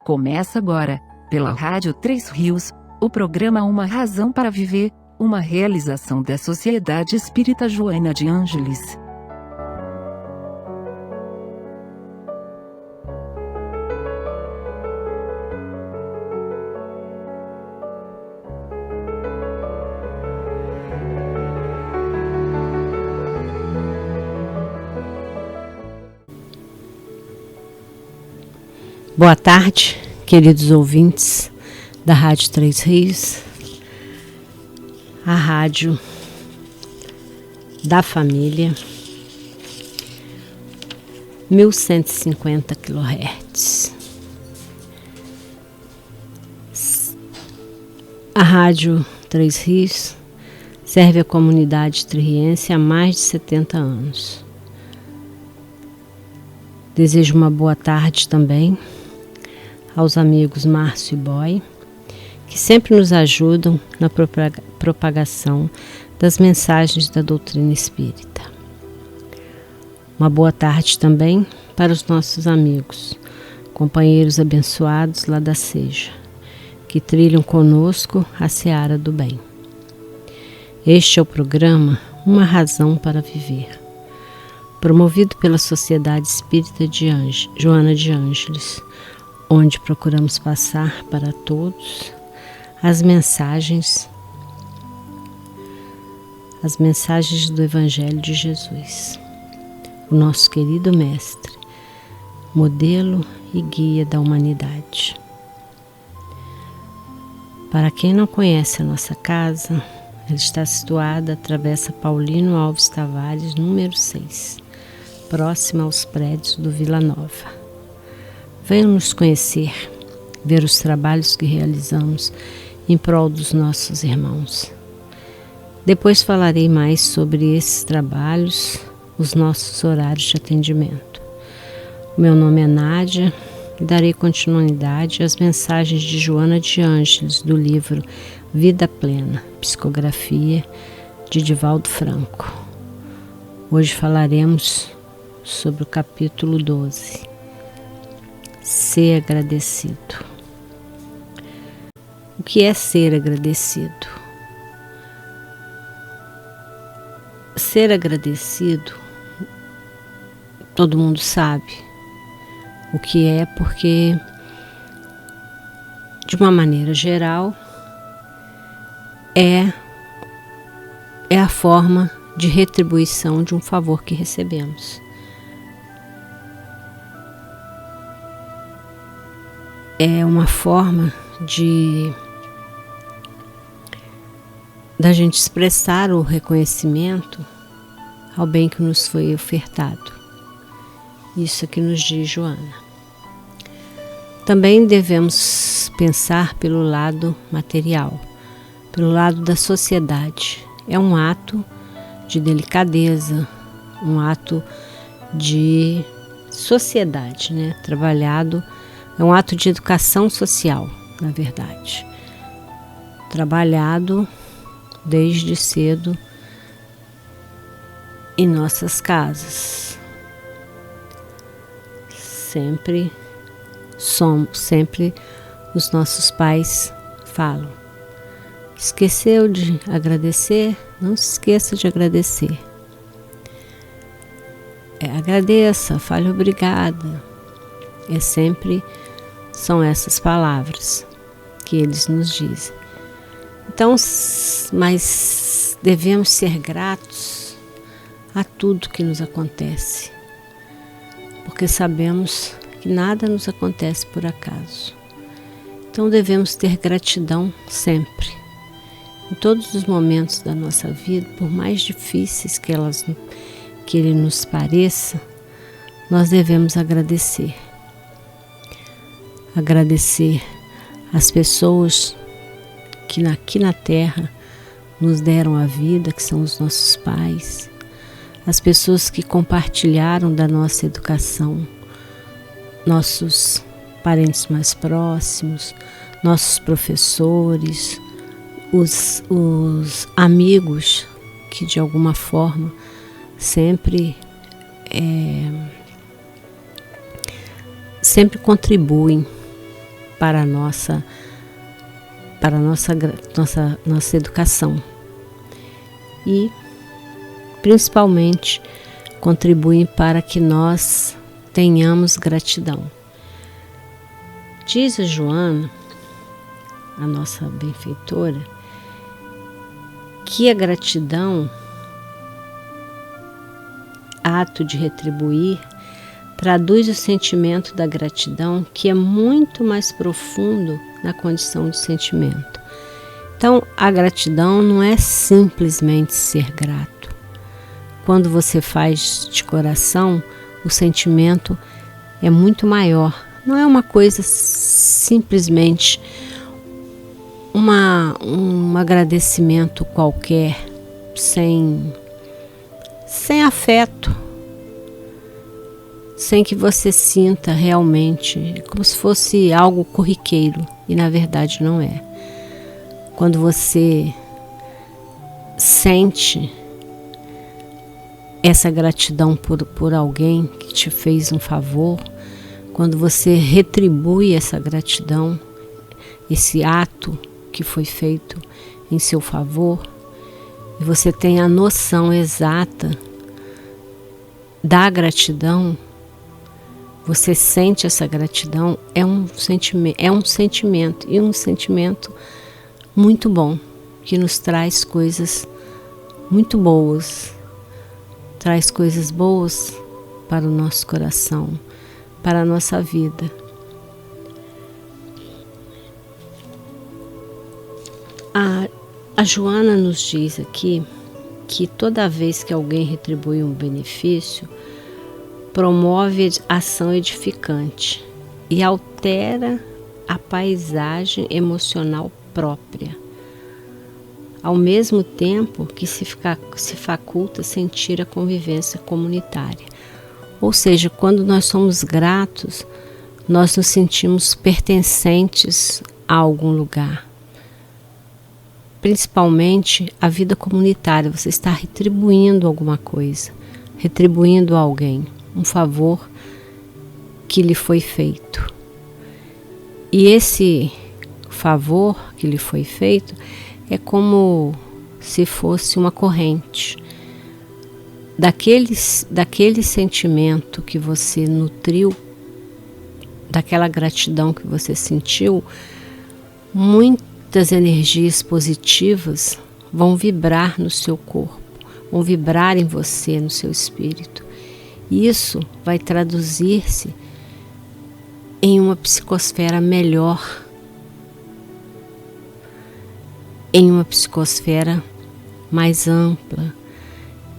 Começa agora, pela Rádio Três Rios, o programa Uma Razão para Viver, uma realização da Sociedade Espírita Joana de Ângeles. Boa tarde, queridos ouvintes da Rádio Três Rios, a rádio da família, 1150 kHz. A Rádio Três Rios serve a comunidade tririense há mais de 70 anos. Desejo uma boa tarde também aos amigos Márcio e Boy, que sempre nos ajudam na propagação das mensagens da doutrina espírita. Uma boa tarde também para os nossos amigos, companheiros abençoados lá da Seja, que trilham conosco a seara do bem. Este é o programa Uma Razão para Viver, promovido pela Sociedade Espírita Joana de Ângeles, onde procuramos passar para todos as mensagens do Evangelho de Jesus, o nosso querido Mestre, modelo e guia da humanidade. Para quem não conhece a nossa casa, ela está situada à Travessa Paulino Alves Tavares, número 6, próxima aos prédios do Vila Nova. Venham nos conhecer, ver os trabalhos que realizamos em prol dos nossos irmãos. Depois falarei mais sobre esses trabalhos, os nossos horários de atendimento. O meu nome é Nádia e darei continuidade às mensagens de Joana de Ângeles do livro Vida Plena, psicografia de Divaldo Franco. Hoje falaremos sobre o capítulo 12. Ser agradecido. O que é ser agradecido? Ser agradecido, todo mundo sabe o que é, porque, de uma maneira geral, é a forma de retribuição de um favor que recebemos. É uma forma da gente expressar o reconhecimento ao bem que nos foi ofertado. Isso é que nos diz Joana. Também devemos pensar pelo lado material, pelo lado da sociedade. É um ato de delicadeza, um ato de sociedade, né? Trabalhado. É um ato de educação social, na verdade, trabalhado desde cedo em nossas casas. Sempre os nossos pais falam: esqueceu de agradecer? Não se esqueça de agradecer. Agradeça, fale obrigada. São essas palavras que eles nos dizem. Então, mas devemos ser gratos a tudo que nos acontece, porque sabemos que nada nos acontece por acaso. Então devemos ter gratidão sempre, em todos os momentos da nossa vida, por mais difíceis que ele nos pareça, nós devemos agradecer. Agradecer às pessoas que aqui na Terra nos deram a vida, que são os nossos pais, as pessoas que compartilharam da nossa educação, nossos parentes mais próximos, nossos professores, os amigos que de alguma forma sempre contribuem para a nossa educação. E principalmente contribuem para que nós tenhamos gratidão. Diz a Joana, a nossa benfeitora, que a gratidão, ato de retribuir, traduz o sentimento da gratidão, que é muito mais profundo na condição de sentimento. Então, a gratidão não é simplesmente ser grato. Quando você faz de coração, o sentimento é muito maior. Não é uma coisa simplesmente um agradecimento qualquer, sem afeto, sem que você sinta realmente, como se fosse algo corriqueiro, e na verdade não é. Quando você sente essa gratidão por alguém que te fez um favor, quando você retribui essa gratidão, esse ato que foi feito em seu favor, e você tem a noção exata da gratidão, você sente essa gratidão, é um sentimento, e um sentimento muito bom, que nos traz coisas muito boas, traz coisas boas para o nosso coração, para a nossa vida. A Joana nos diz aqui que toda vez que alguém retribui um benefício, promove ação edificante e altera a paisagem emocional própria, ao mesmo tempo que se faculta sentir a convivência comunitária. Ou seja, quando nós somos gratos, nós nos sentimos pertencentes a algum lugar. Principalmente a vida comunitária, você está retribuindo alguma coisa, retribuindo a alguém, um favor que lhe foi feito. E esse favor que lhe foi feito é como se fosse uma corrente. Daquele sentimento que você nutriu, daquela gratidão que você sentiu, muitas energias positivas vão vibrar no seu corpo, vão vibrar em você, no seu espírito. E isso vai traduzir-se em uma psicosfera melhor, em uma psicosfera mais ampla,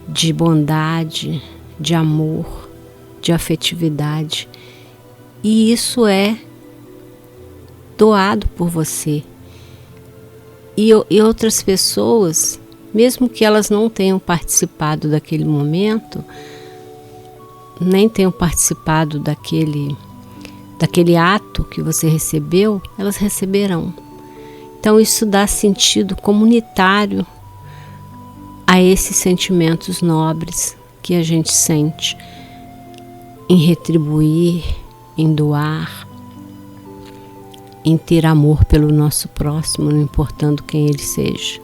de bondade, de amor, de afetividade. E isso é doado por você. E outras pessoas, mesmo que elas não tenham participado daquele momento, nem tenham participado daquele ato que você recebeu, elas receberão. Então isso dá sentido comunitário a esses sentimentos nobres que a gente sente em retribuir, em doar, em ter amor pelo nosso próximo, não importando quem ele seja.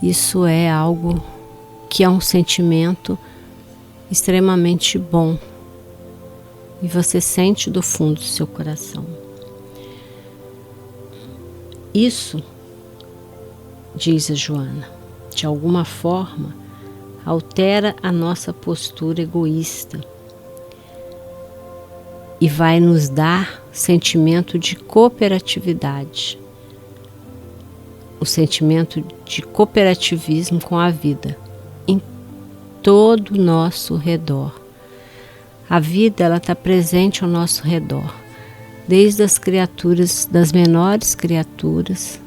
Isso é algo que é um sentimento extremamente bom e você sente do fundo do seu coração. Isso, diz a Joana, de alguma forma altera a nossa postura egoísta e vai nos dar sentimento de cooperatividade, o sentimento de cooperativismo com a vida em todo o nosso redor. A vida, ela está presente ao nosso redor, desde as criaturas, das menores criaturas,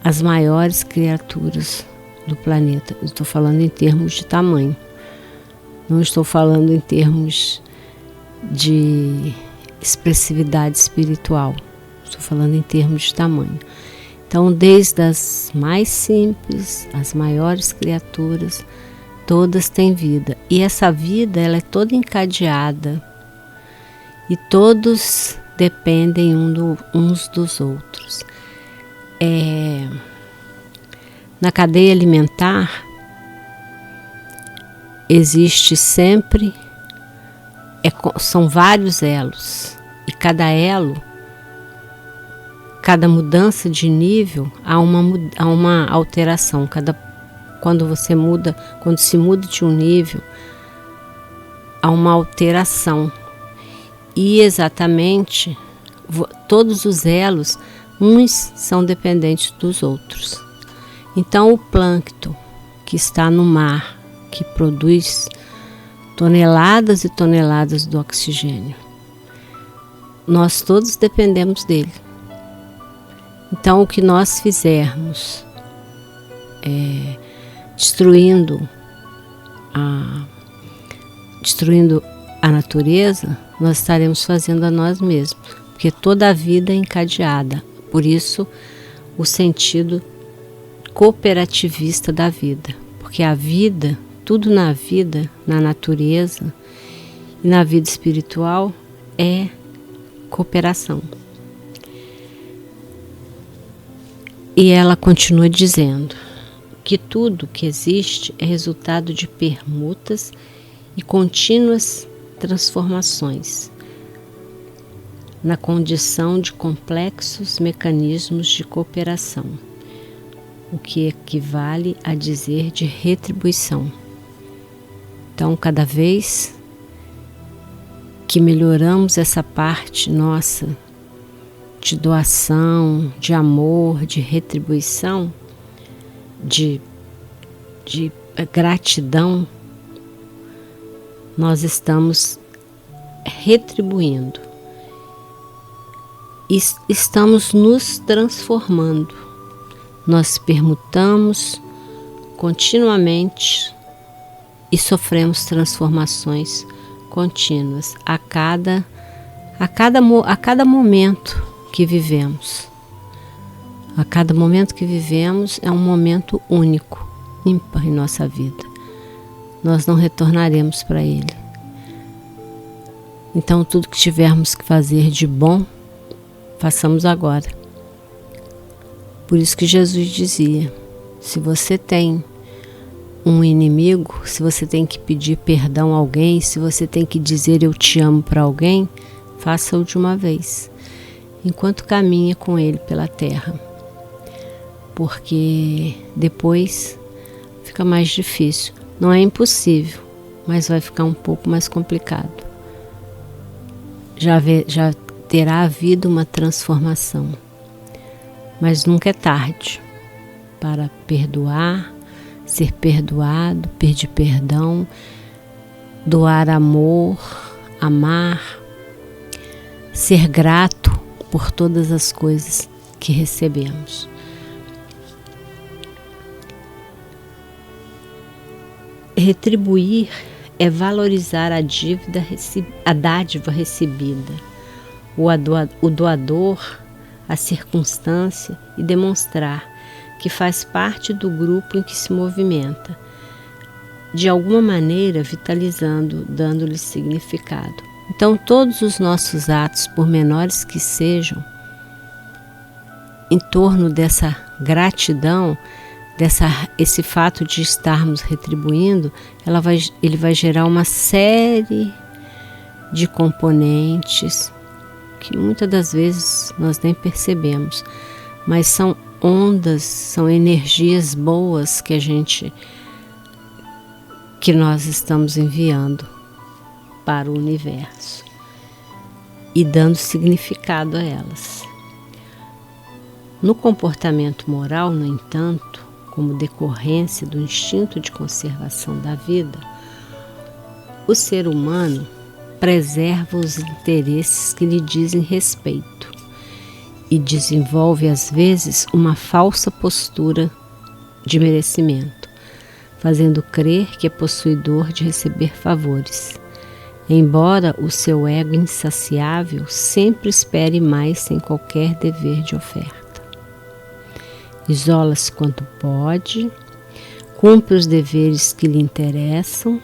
as maiores criaturas do planeta. Eu estou falando em termos de tamanho, não estou falando em termos de expressividade espiritual, estou falando em termos de tamanho. Então, desde as mais simples, as maiores criaturas, todas têm vida. E essa vida, ela é toda encadeada e todos dependem uns dos outros. Na cadeia alimentar existe sempre, são vários elos, e cada elo, cada mudança de nível, há uma alteração. Quando se muda de um nível, há uma alteração. E exatamente, todos os elos, uns são dependentes dos outros. Então o plâncton que está no mar, que produz toneladas e toneladas do oxigênio, nós todos dependemos dele. Então o que nós fizermos destruindo a natureza, nós estaremos fazendo a nós mesmos, porque toda a vida é encadeada. Por isso o sentido cooperativista da vida, porque a vida, tudo na vida, na natureza e na vida espiritual é cooperação. E ela continua dizendo que tudo que existe é resultado de permutas e contínuas transformações na condição de complexos mecanismos de cooperação, o que equivale a dizer de retribuição. Então, cada vez que melhoramos essa parte nossa de doação, de amor, de retribuição, de gratidão, nós estamos retribuindo. Estamos nos transformando. Nós permutamos continuamente e sofremos transformações contínuas a cada momento que vivemos. A cada momento que vivemos é um momento único, ímpar em nossa vida. Nós não retornaremos para ele. Então, tudo que tivermos que fazer de bom, façamos agora. Por isso que Jesus dizia: se você tem um inimigo, se você tem que pedir perdão a alguém, se você tem que dizer eu te amo para alguém, faça-o de uma vez, enquanto caminha com ele pela terra. Porque depois fica mais difícil. Não é impossível, mas vai ficar um pouco mais complicado. Já terá havido uma transformação, mas nunca é tarde para perdoar, ser perdoado, pedir perdão, doar amor, amar, ser grato por todas as coisas que recebemos. Retribuir é valorizar a dádiva recebida, o doador, a circunstância, e demonstrar que faz parte do grupo em que se movimenta, de alguma maneira vitalizando, dando-lhe significado. Então, todos os nossos atos, por menores que sejam, em torno dessa gratidão, esse fato de estarmos retribuindo, ele vai gerar uma série de componentes que muitas das vezes nós nem percebemos, mas são ondas, são energias boas que nós estamos enviando para o universo e dando significado a elas. No comportamento moral, no entanto, como decorrência do instinto de conservação da vida, o ser humano preserva os interesses que lhe dizem respeito e desenvolve às vezes uma falsa postura de merecimento, fazendo crer que é possuidor de receber favores, embora o seu ego insaciável sempre espere mais sem qualquer dever de oferta. Isola-se quanto pode, cumpre os deveres que lhe interessam,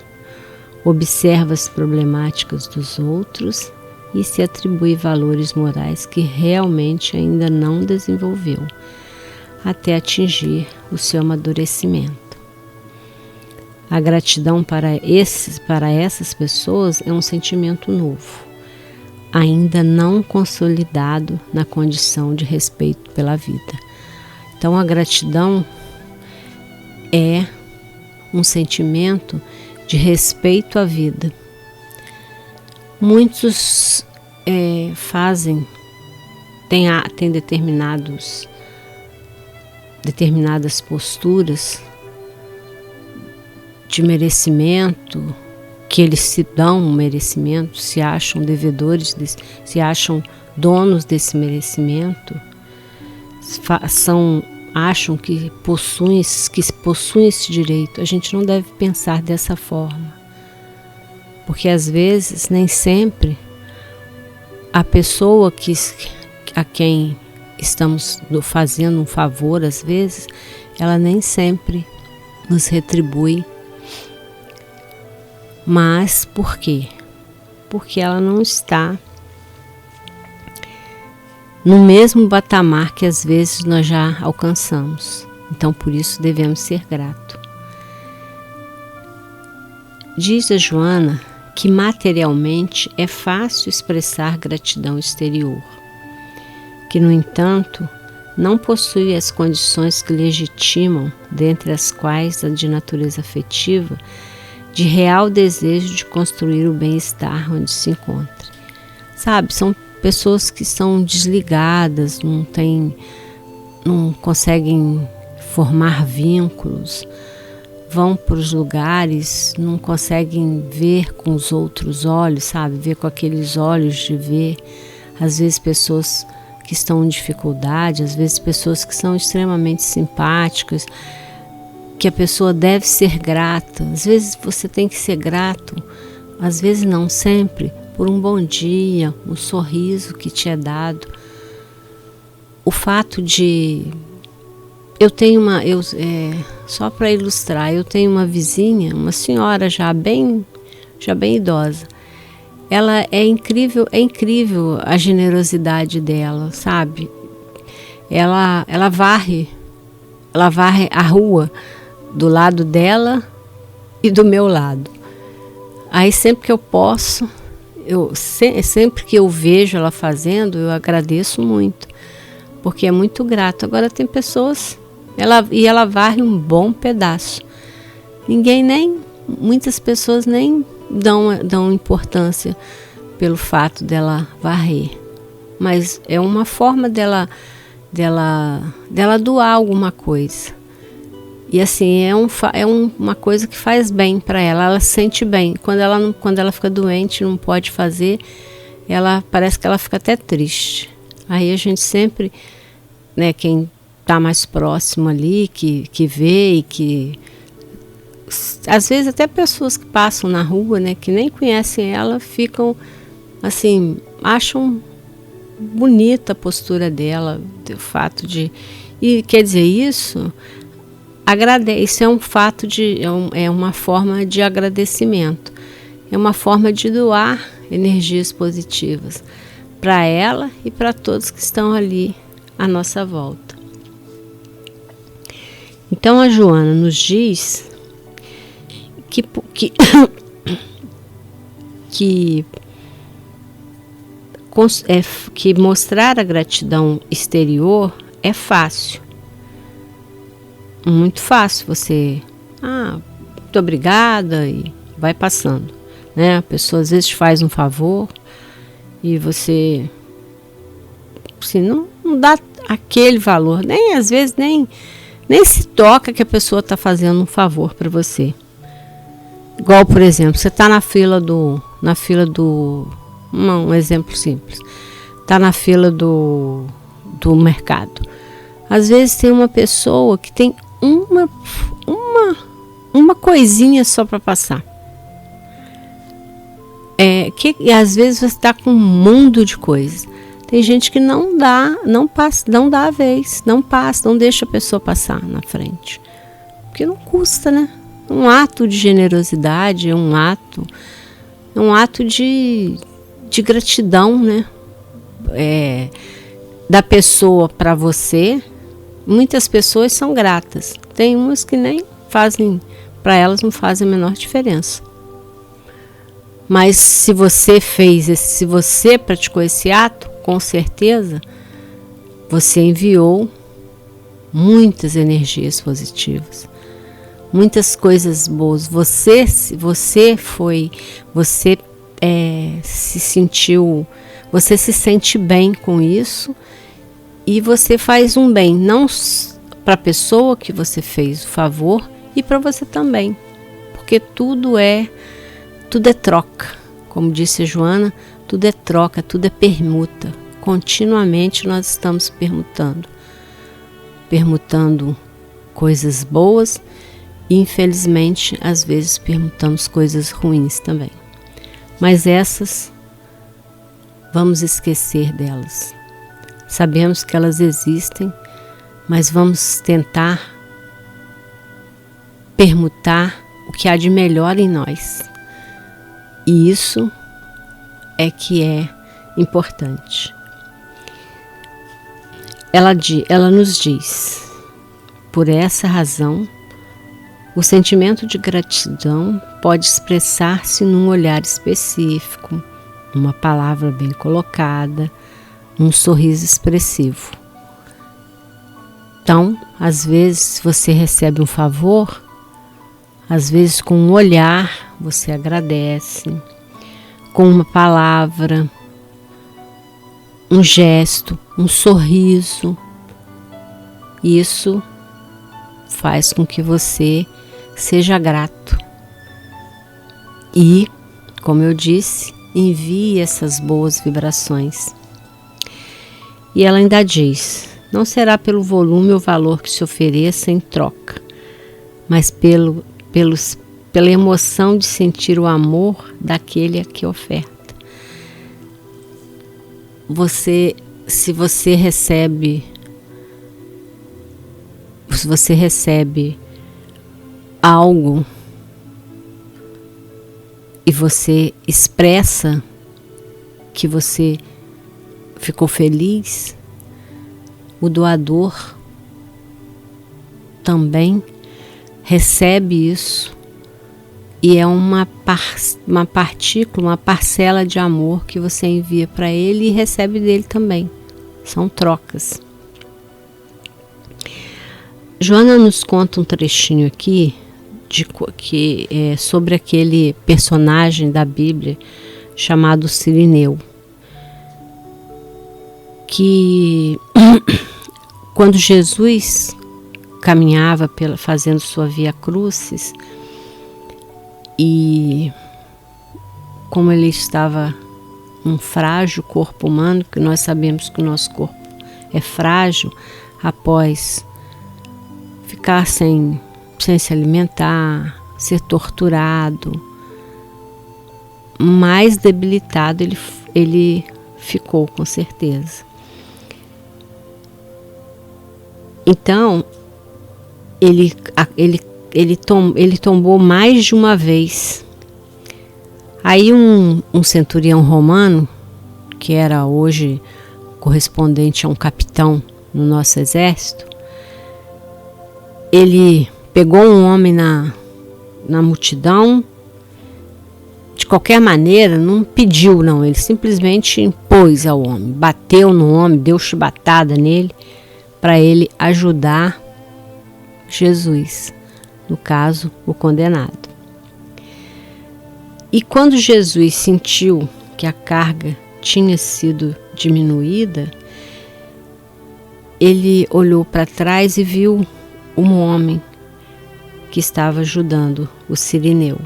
observa as problemáticas dos outros e se atribui valores morais que realmente ainda não desenvolveu, até atingir o seu amadurecimento. A gratidão para essas pessoas é um sentimento novo, ainda não consolidado na condição de respeito pela vida. Então a gratidão é um sentimento de respeito à vida. Muitos têm determinadas posturas de merecimento, que eles se dão um merecimento, se acham devedores, se acham donos desse merecimento, acham que possuem esse direito. A gente não deve pensar dessa forma, porque às vezes, nem sempre, a pessoa a quem estamos fazendo um favor, às vezes, ela nem sempre nos retribui. Mas por quê? Porque ela não está no mesmo patamar que às vezes nós já alcançamos. Então, por isso devemos ser gratos. Diz a Joana que materialmente é fácil expressar gratidão exterior, que, no entanto, não possui as condições que legitimam, dentre as quais a de natureza afetiva, de real desejo de construir o bem-estar onde se encontra. Sabe, são pessoas que são desligadas, não conseguem formar vínculos, vão para os lugares, não conseguem ver com os outros olhos, sabe, ver com aqueles olhos de ver. Às vezes pessoas que estão em dificuldade, às vezes pessoas que são extremamente simpáticas, que a pessoa deve ser grata. Às vezes você tem que ser grato, às vezes não sempre, por um bom dia, um sorriso que te é dado. O fato de... só para ilustrar, eu tenho uma vizinha, uma senhora já bem idosa. Ela é incrível a generosidade dela, sabe? Ela varre a rua do lado dela e do meu lado. Aí sempre que eu posso, sempre que eu vejo ela fazendo, eu agradeço muito, porque é muito grato. Agora tem pessoas, ela varre um bom pedaço. Muitas pessoas nem dão importância pelo fato dela varrer, mas é uma forma dela doar alguma coisa. E assim, é uma coisa que faz bem para ela se sente bem. Quando ela fica doente, não pode fazer, parece que ela fica até triste. Aí a gente sempre, né, quem está mais próximo ali, que vê e que... Às vezes até pessoas que passam na rua, né, que nem conhecem ela, ficam assim, acham bonita a postura dela, o fato de... E quer dizer, isso é um fato é uma forma de agradecimento, é uma forma de doar energias positivas para ela e para todos que estão ali à nossa volta. Então a Joana nos diz que mostrar a gratidão exterior é fácil. Muito fácil, você, muito obrigada, e vai passando, né? A pessoa às vezes te faz um favor e você, assim, não dá aquele valor, às vezes nem se toca que a pessoa está fazendo um favor para você. Igual, por exemplo, você está na fila do um exemplo simples, está na fila do mercado. Às vezes tem uma pessoa que tem uma coisinha só para passar. E às vezes você está com um mundo de coisas. Tem gente que não dá a vez, não passa, não deixa a pessoa passar na frente. Porque não custa, né? Um ato de generosidade é um ato de gratidão, né? Da pessoa para você. Muitas pessoas são gratas. Tem umas que nem fazem, para elas não fazem a menor diferença. Mas se você se você praticou esse ato, com certeza você enviou muitas energias positivas, muitas coisas boas. Você se sentiu, você se sente bem com isso e você faz um bem, não para a pessoa que você fez o favor e para você também, porque tudo é troca. Como disse a Joana, tudo é troca, tudo é permuta. Continuamente nós estamos permutando coisas boas e infelizmente às vezes permutamos coisas ruins também. Mas essas, vamos esquecer delas. Sabemos que elas existem, mas vamos tentar permutar o que há de melhor em nós. E isso é que é importante. Ela nos diz, por essa razão, o sentimento de gratidão pode expressar-se num olhar específico, numa palavra bem colocada, num sorriso expressivo. Então, às vezes você recebe um favor, às vezes com um olhar você agradece, com uma palavra, um gesto, um sorriso. Isso faz com que você seja grato. E, como eu disse, envie essas boas vibrações. E ela ainda diz, não será pelo volume ou valor que se ofereça em troca, mas pela emoção de sentir o amor daquele a que oferta. Se você recebe algo e você expressa que você ficou feliz, o doador também recebe isso e é uma partícula, uma parcela de amor que você envia para ele e recebe dele também. São trocas. Joana nos conta um trechinho aqui sobre aquele personagem da Bíblia chamado Cirineu, que quando Jesus caminhava fazendo sua via crucis, e como ele estava um frágil corpo humano, que nós sabemos que o nosso corpo é frágil após ficar sem se alimentar, ser torturado, mais debilitado ele ficou, com certeza. Então, ele tombou mais de uma vez. Aí um centurião romano, que era hoje correspondente a um capitão no nosso exército, ele pegou um homem na multidão, de qualquer maneira, não pediu não, ele simplesmente impôs ao homem, bateu no homem, deu chibatada nele, para ele ajudar Jesus, no caso, o condenado. E quando Jesus sentiu que a carga tinha sido diminuída, ele olhou para trás e viu um homem que estava ajudando o Cirineu.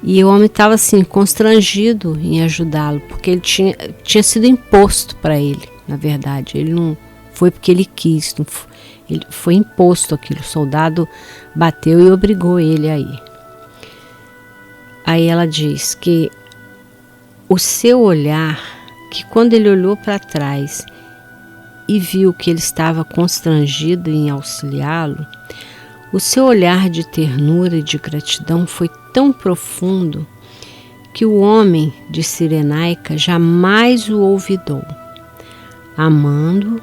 E o homem estava assim, constrangido em ajudá-lo, porque ele tinha sido imposto para ele, na verdade. Ele não foi porque ele quis, ele foi imposto aquilo. O soldado bateu e obrigou ele a ir. Aí ela diz que o seu olhar, que quando ele olhou para trás e viu que ele estava constrangido em auxiliá-lo, o seu olhar de ternura e de gratidão foi tão profundo que o homem de Cirenaica jamais o olvidou, amando,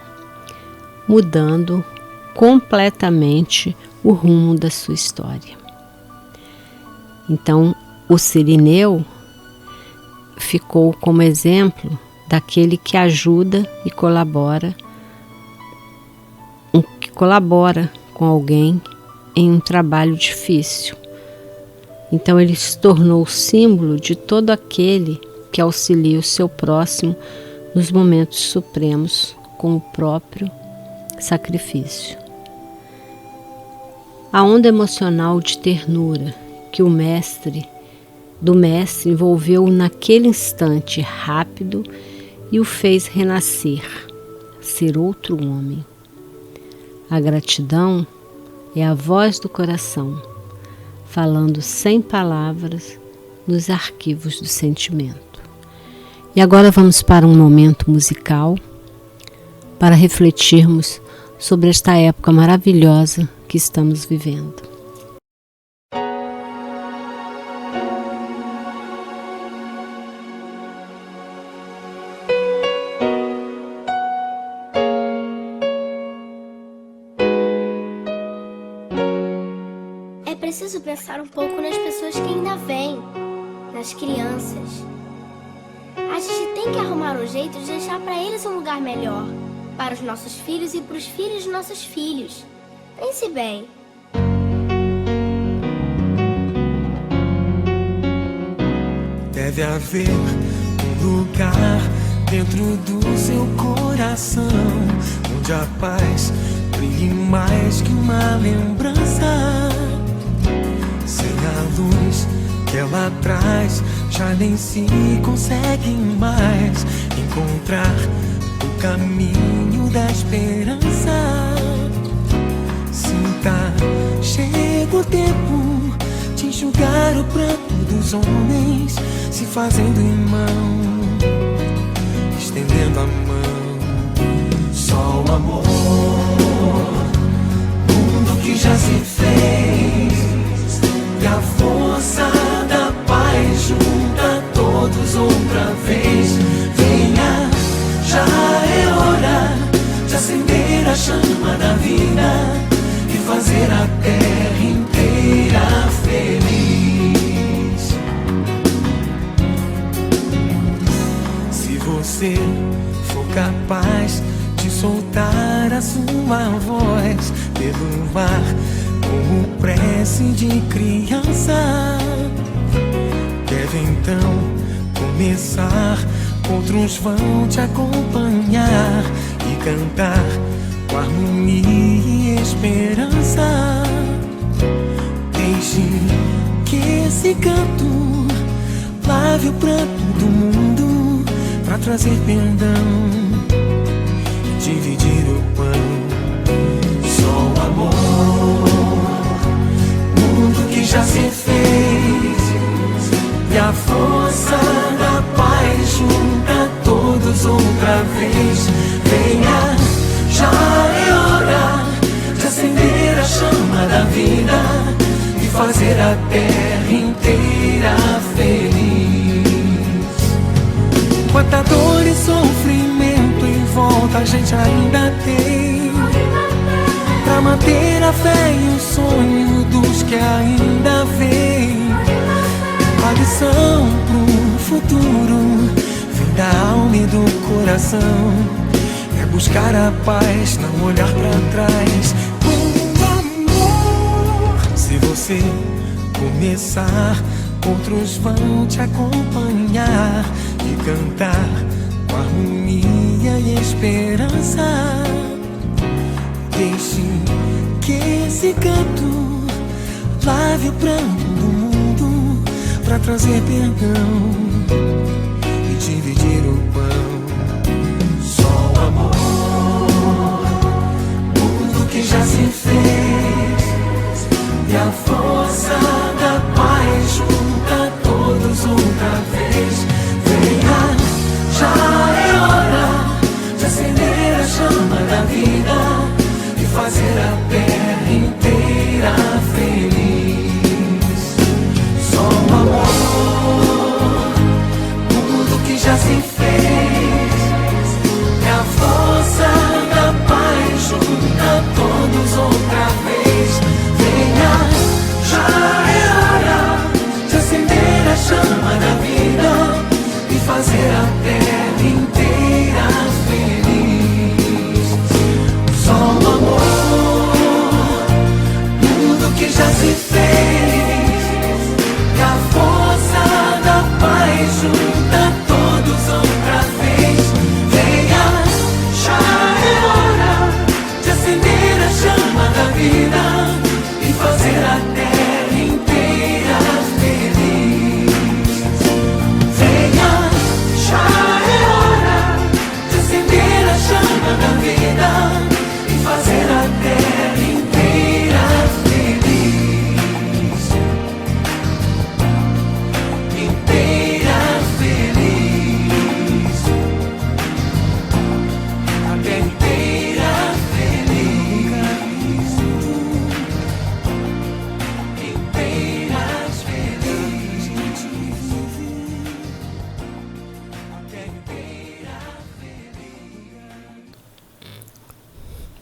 mudando completamente o rumo da sua história. Então, o Cirineu ficou como exemplo daquele que ajuda e colabora com alguém em um trabalho difícil. Então ele se tornou o símbolo de todo aquele que auxilia o seu próximo nos momentos supremos com o próprio sacrifício. A onda emocional de ternura que do mestre envolveu naquele instante rápido e o fez renascer, ser outro homem. A gratidão é a voz do coração, falando sem palavras nos arquivos do sentimento. E agora vamos para um momento musical para refletirmos sobre esta época maravilhosa que estamos vivendo. É preciso pensar um pouco nas pessoas que ainda vêm, nas crianças. A gente tem que arrumar um jeito de deixar para eles um lugar melhor, para os nossos filhos e para os filhos dos nossos filhos. Pense bem. Deve haver um lugar dentro do seu coração, onde a paz brilhe mais que uma lembrança. Sem a luz que ela traz, já nem se consegue mais encontrar o caminho da esperança. Sinta, chega o tempo de enxugar o pranto dos homens, se fazendo irmão, estendendo a mão. Só o amor, mundo que já se fez, e a força da paz junta todos outra vez. Venha, já é hora de acender a chama da vida e fazer a terra inteira feliz. Se você for capaz de soltar a sua voz pelo mar, como prece de criança, deve então começar. Outros vão te acompanhar e cantar com harmonia e esperança. Deixe que esse canto lave o pranto do mundo pra trazer perdão e dividir o pão. Só o amor, mundo que já se fez, e a força da paz junta todos outra vez. Venha, já é hora de acender a chama da vida e fazer a terra inteira feliz. Quanta dor e sofrimento em volta a gente ainda tem, pra manter a fé e o sonho dos que ainda vêm. A lição pro futuro vem da alma e do coração, é buscar a paz, não olhar pra trás. Com amor, se você começar, outros vão te acompanhar e cantar com harmonia e esperança. Deixe que esse canto lave o pranto do mundo pra trazer perdão e dividir o pão. Só o amor, mundo que já se fez, e a força da paz junta todos outra vez. Venha, já é hora de acender a chama da vida e fazer a terra inteira feliz. Só o amor,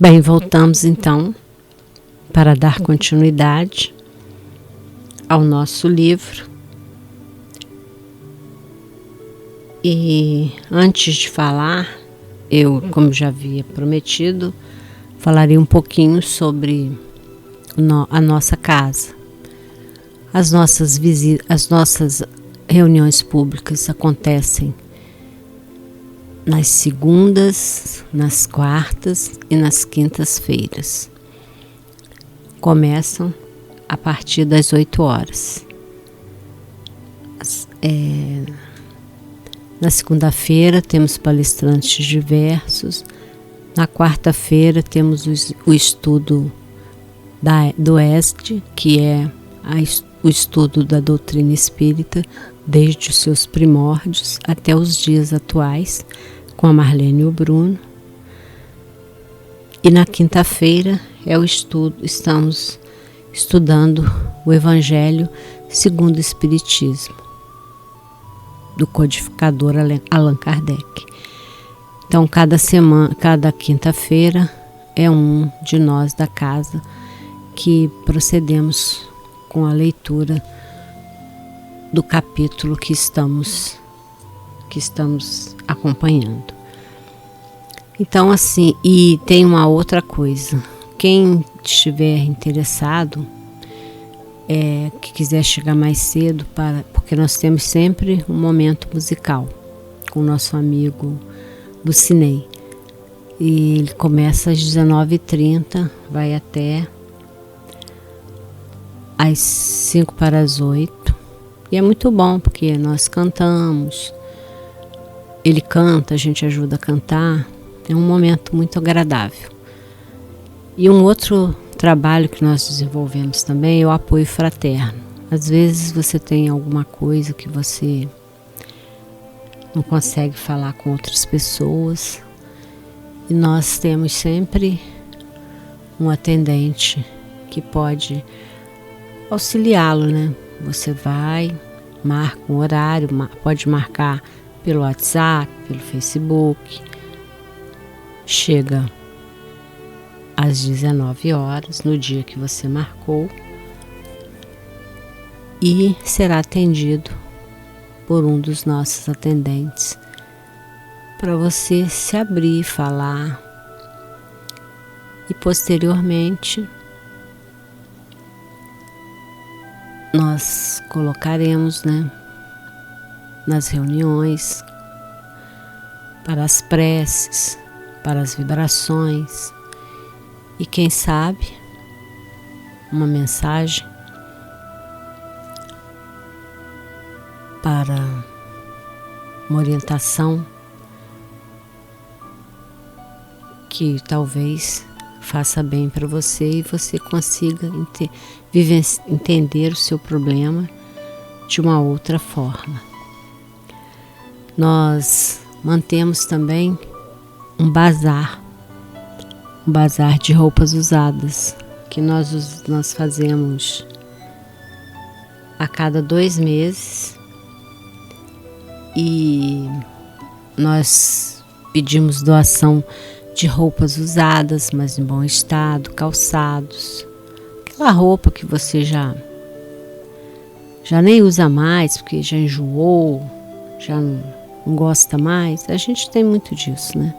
Bem, voltamos então para dar continuidade ao nosso livro. E antes de falar, eu, como já havia prometido, falarei um pouquinho sobre a nossa casa. As nossas reuniões públicas acontecem nas segundas, nas quartas e nas quintas-feiras. Começam a partir das 8 horas. Na segunda-feira temos palestrantes diversos. Na quarta-feira temos o estudo do ESD, que é o estudo da doutrina espírita desde os seus primórdios até os dias atuais, com a Marlene e o Bruno. E na quinta-feira estamos estudando o Evangelho segundo o Espiritismo, do codificador Allan Kardec. Então, cada quinta-feira é um de nós da casa que procedemos com a leitura do capítulo que estamos acompanhando. Então, assim, e tem uma outra coisa. Quem estiver interessado, que quiser chegar mais cedo, porque nós temos sempre um momento musical com o nosso amigo Lucinei. E ele começa às 19h30, vai até às 7:55. E é muito bom, porque nós cantamos, ele canta, a gente ajuda a cantar. É um momento muito agradável. E um outro trabalho que nós desenvolvemos também é o apoio fraterno. Às vezes você tem alguma coisa que você não consegue falar com outras pessoas, e nós temos sempre um atendente que pode auxiliá-lo, né? Você vai, marca um horário, pode marcar pelo WhatsApp, pelo Facebook, chega às 19 horas no dia que você marcou e será atendido por um dos nossos atendentes para você se abrir, falar, e posteriormente nós colocaremos, né, nas reuniões, para as preces, para as vibrações e, quem sabe, uma mensagem para uma orientação que talvez faça bem para você e você consiga entender o seu problema de uma outra forma. Nós mantemos também um bazar de roupas usadas, que nós fazemos a cada 2 meses, e nós pedimos doação de roupas usadas, mas em bom estado, calçados, aquela roupa que você já nem usa mais, porque já enjoou, já não gosta mais. A gente tem muito disso, né?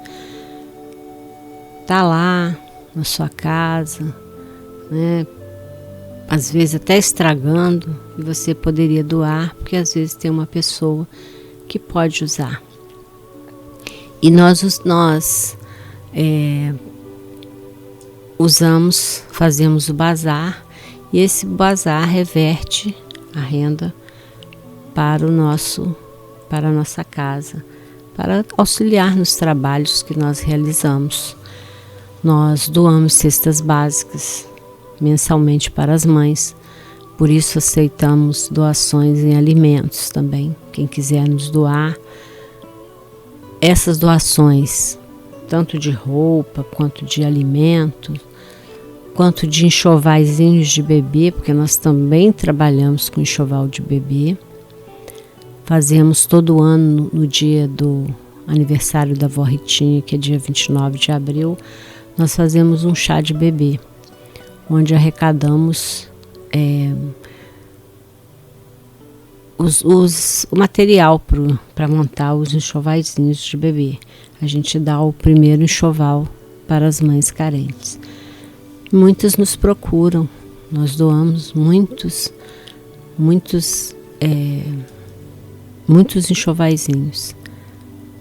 Tá lá na sua casa, né? Às vezes até estragando, e você poderia doar, porque às vezes tem uma pessoa que pode usar. E nós fazemos o bazar, e esse bazar reverte a renda para a nossa casa, para auxiliar nos trabalhos que nós realizamos. Nós doamos cestas básicas mensalmente para as mães, por isso aceitamos doações em alimentos também. Quem quiser nos doar, essas doações, tanto de roupa, quanto de alimento, quanto de enxovaizinhos de bebê, porque nós também trabalhamos com enxoval de bebê. Fazemos todo ano, no dia do aniversário da vó Ritinha, que é dia 29 de abril, nós fazemos um chá de bebê, onde arrecadamos o material para montar os enxovaizinhos de bebê. A gente dá o primeiro enxoval para as mães carentes. Muitas nos procuram, nós doamos muitos enxovaizinhos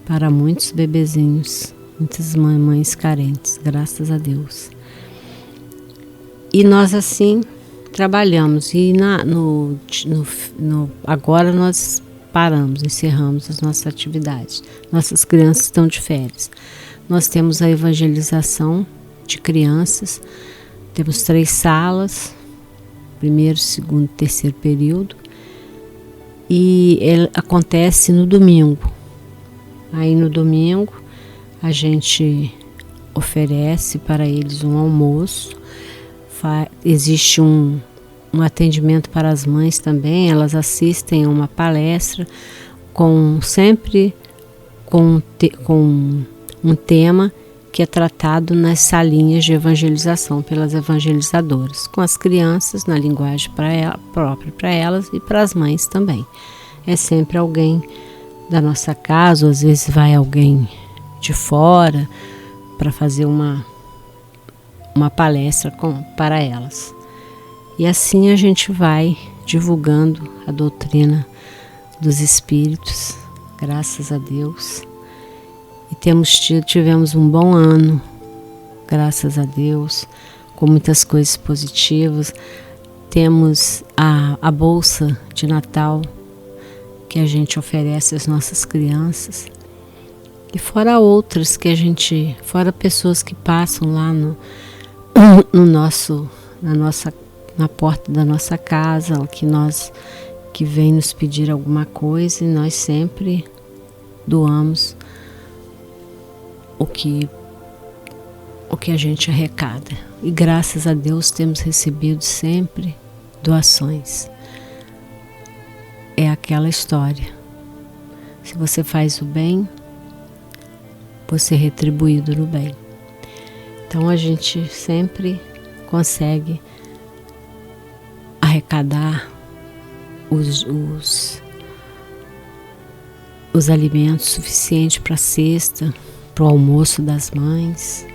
para muitos bebezinhos, muitas mães carentes, graças a Deus. E nós assim trabalhamos, e agora nós paramos, encerramos as nossas atividades. Nossas crianças estão de férias. Nós temos a evangelização de crianças, temos 3 salas, primeiro, segundo e terceiro período, e ele acontece no domingo. Aí no domingo a gente oferece para eles um almoço, existe um atendimento para as mães também, elas assistem a uma palestra sempre com um tema que é tratado nas salinhas de evangelização pelas evangelizadoras, com as crianças na linguagem própria para elas e para as mães também. É sempre alguém da nossa casa, ou às vezes vai alguém de fora para fazer uma palestra para elas. E assim a gente vai divulgando a doutrina dos Espíritos, graças a Deus. E tivemos um bom ano, graças a Deus, com muitas coisas positivas. Temos a bolsa de Natal que a gente oferece às nossas crianças. E fora outras que fora pessoas que passam lá na porta da nossa casa, que vem nos pedir alguma coisa, e nós sempre doamos o que a gente arrecada. E graças a Deus temos recebido sempre doações. É aquela história. Se você faz o bem, você é retribuído no bem. Então a gente sempre consegue arrecadar os alimentos suficientes para a cesta, para o almoço das mães.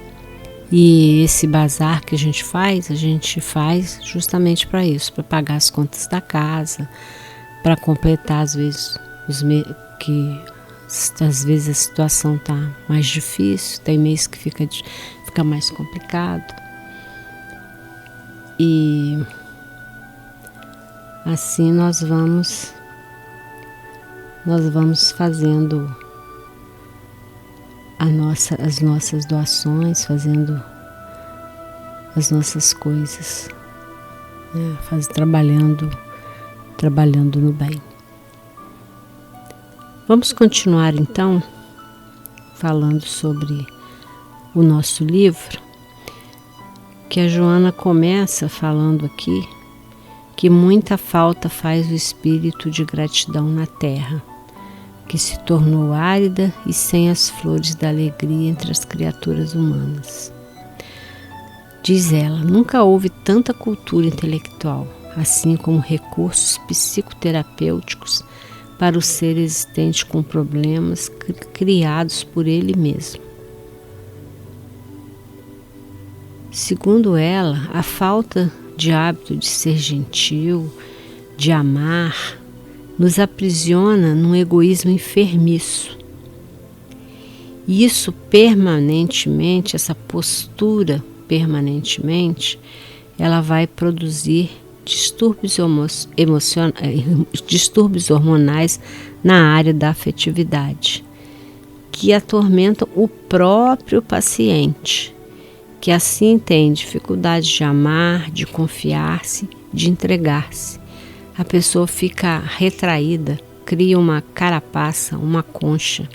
E esse bazar que a gente faz justamente para isso, para pagar as contas da casa, para completar às vezes às vezes a situação está mais difícil, tem mês que fica mais complicado. E assim nós vamos fazendo as nossas doações, fazendo as nossas coisas, né? Trabalhando no bem. Vamos continuar então falando sobre o nosso livro, que a Joana começa falando aqui que muita falta faz o espírito de gratidão na terra, que se tornou árida e sem as flores da alegria entre as criaturas humanas. Diz ela, nunca houve tanta cultura intelectual, assim como recursos psicoterapêuticos para o ser existente com problemas criados por ele mesmo. Segundo ela, a falta de hábito de ser gentil, de amar, nos aprisiona num egoísmo enfermiço. E isso permanentemente, essa postura permanentemente, ela vai produzir distúrbios hormonais na área da afetividade, que atormentam o próprio paciente, que assim tem dificuldade de amar, de confiar-se, de entregar-se. A pessoa fica retraída, cria uma carapaça, uma concha,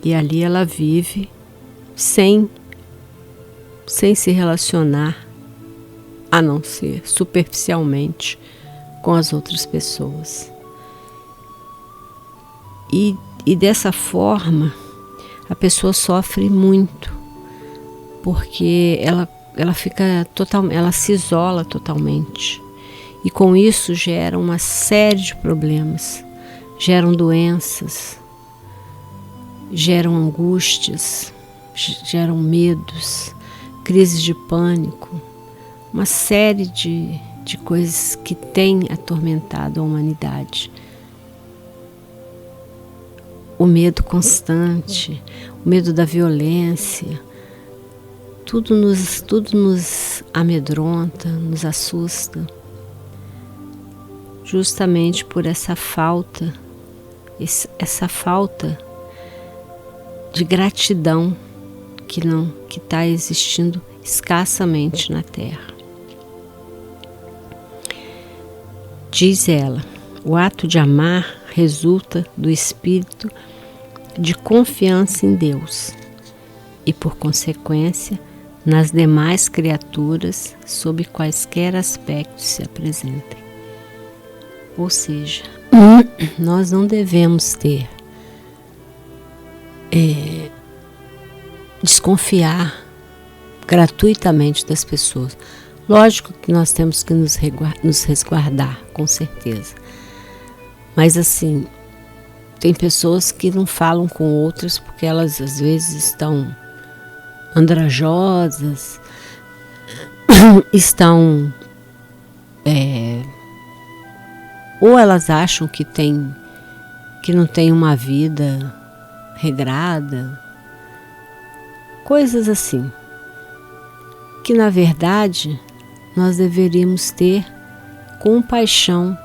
e ali ela vive sem se relacionar, a não ser superficialmente, com as outras pessoas. E dessa forma, a pessoa sofre muito, porque ela fica ela se isola totalmente. E com isso gera uma série de problemas, geram doenças, geram angústias, geram medos, crises de pânico, uma série de coisas que têm atormentado a humanidade. O medo constante, o medo da violência, tudo nos amedronta, nos assusta, justamente por essa falta de gratidão que está existindo escassamente na Terra. Diz ela, o ato de amar resulta do espírito de confiança em Deus e, por consequência, nas demais criaturas sob quaisquer aspectos se apresentem. Ou seja, nós não devemos desconfiar gratuitamente das pessoas. Lógico que nós temos que nos resguardar, com certeza. Mas assim, tem pessoas que não falam com outras porque elas às vezes estão andrajosas, estão ou elas acham que não tem uma vida regrada, coisas assim, que na verdade nós deveríamos ter compaixão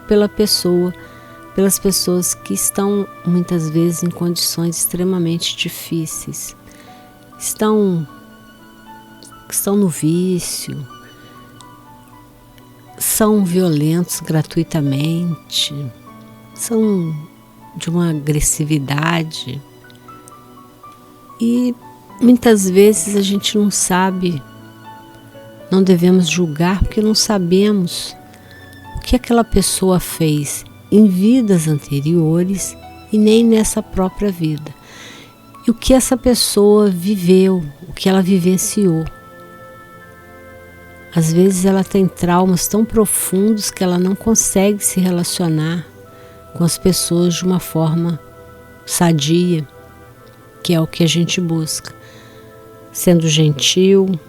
pelas pessoas que estão muitas vezes em condições extremamente difíceis, estão no vício, são violentos gratuitamente, são de uma agressividade e muitas vezes a gente não sabe, não devemos julgar porque não sabemos o que aquela pessoa fez em vidas anteriores e nem nessa própria vida. E o que essa pessoa viveu, o que ela vivenciou. Às vezes ela tem traumas tão profundos que ela não consegue se relacionar com as pessoas de uma forma sadia, que é o que a gente busca. Sendo gentil,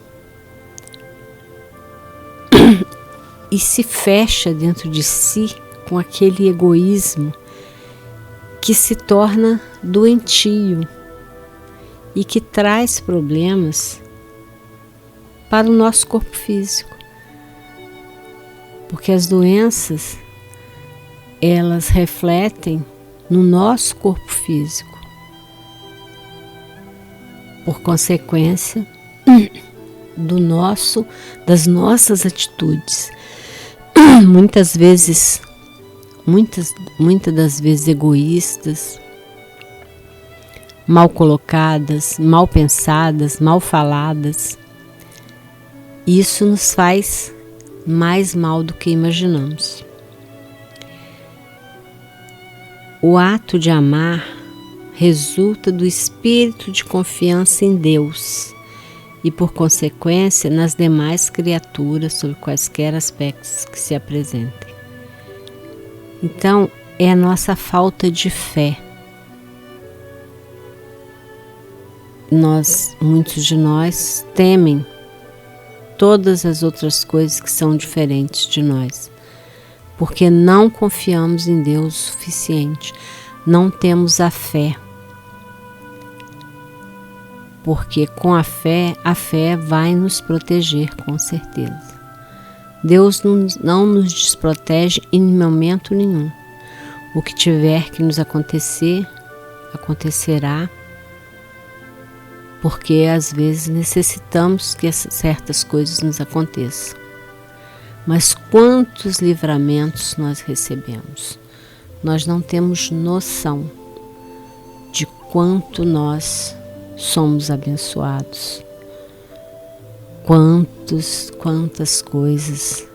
e se fecha dentro de si com aquele egoísmo que se torna doentio e que traz problemas para o nosso corpo físico. Porque as doenças, elas refletem no nosso corpo físico. Por consequência das nossas atitudes. Muitas das vezes egoístas, mal colocadas, mal pensadas, mal faladas. Isso nos faz mais mal do que imaginamos. O ato de amar resulta do espírito de confiança em Deus e, por consequência, nas demais criaturas sob quaisquer aspectos que se apresentem. Então, é a nossa falta de fé. Muitos de nós temem todas as outras coisas que são diferentes de nós, porque não confiamos em Deus o suficiente, não temos a fé. Porque com a fé vai nos proteger com certeza. Deus não nos desprotege em momento nenhum. O que tiver que nos acontecer, acontecerá, porque às vezes necessitamos que certas coisas nos aconteçam. Mas quantos livramentos nós recebemos? Nós não temos noção de quanto nós somos abençoados. Quantas coisas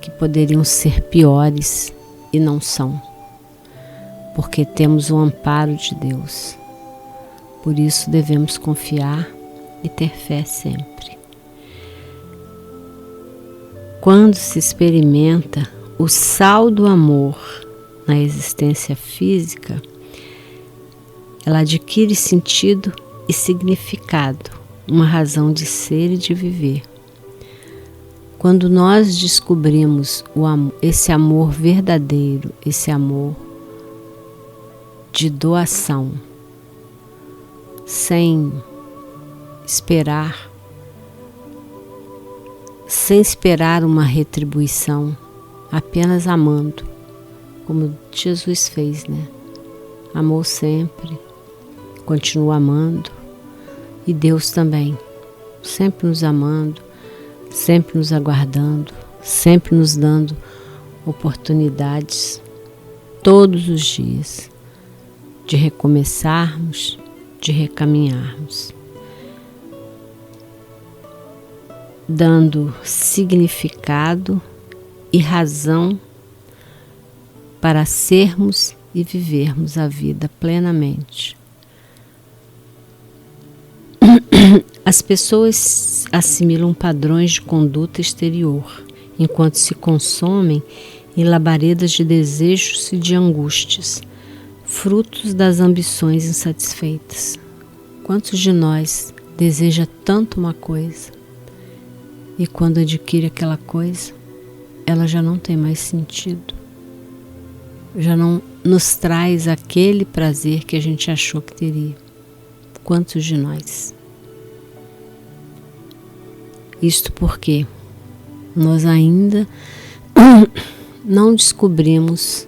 que poderiam ser piores e não são, porque temos o amparo de Deus, Por isso devemos confiar e ter fé sempre. Quando se experimenta o sal do amor na existência física, ela adquire sentido e significado, uma razão de ser e de viver. Quando nós descobrimos esse amor verdadeiro, esse amor de doação, sem esperar uma retribuição, apenas amando, como Jesus fez, né? Amou sempre, continua amando, e Deus também, sempre nos amando, sempre nos aguardando, sempre nos dando oportunidades, todos os dias, de recomeçarmos, de recaminharmos, dando significado e razão para sermos e vivermos a vida plenamente. As pessoas assimilam padrões de conduta exterior, enquanto se consomem em labaredas de desejos e de angústias, frutos das ambições insatisfeitas. Quantos de nós deseja tanto uma coisa e quando adquire aquela coisa, ela já não tem mais sentido, já não nos traz aquele prazer que a gente achou que teria? Quantos de nós? Isto porque nós ainda não descobrimos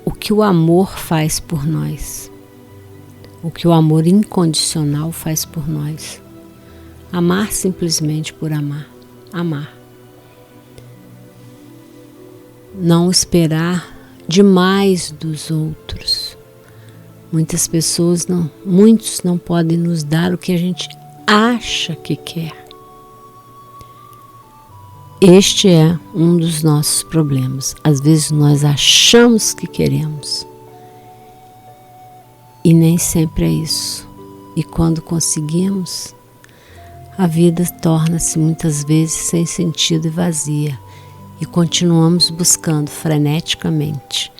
o que o amor faz por nós, o que o amor incondicional faz por nós. Amar simplesmente por amar, amar. Não esperar demais dos outros. Muitos não podem nos dar o que a gente acha que quer. Este é um dos nossos problemas. Às vezes nós achamos que queremos e nem sempre é isso. E quando conseguimos, a vida torna-se muitas vezes sem sentido e vazia, e continuamos buscando freneticamente.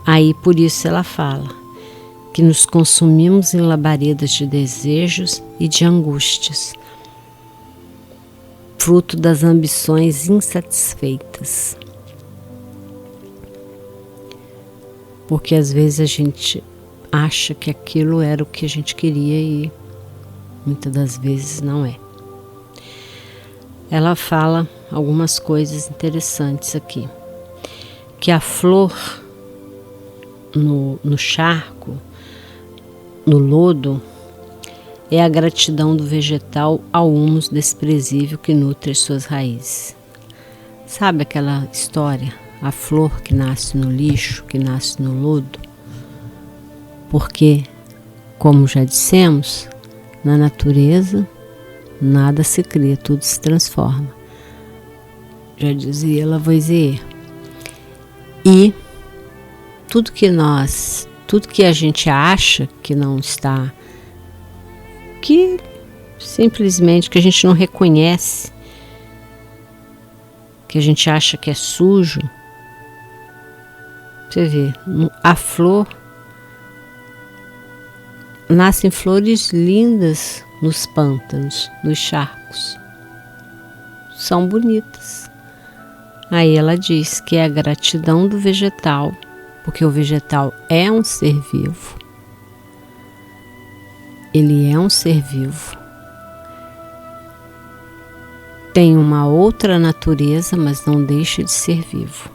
Aí por isso ela fala que nos consumimos em labaredas de desejos e de angústias, fruto das ambições insatisfeitas. Porque às vezes a gente acha que aquilo era o que a gente queria e muitas das vezes não é. Ela fala algumas coisas interessantes aqui, que a flor no charco, no lodo, é a gratidão do vegetal ao humus desprezível que nutre as suas raízes. Sabe aquela história? A flor que nasce no lixo, que nasce no lodo? Porque, como já dissemos, na natureza nada se cria, tudo se transforma. Já dizia Lavoisier. E tudo que a gente acha que não está, que simplesmente que a gente não reconhece, que a gente acha que é sujo, você vê, a flor, nascem flores lindas nos pântanos, nos charcos, são bonitas. Aí ela diz que é a gratidão do vegetal, porque o vegetal é um ser vivo. Ele é um ser vivo. Tem uma outra natureza, mas não deixa de ser vivo.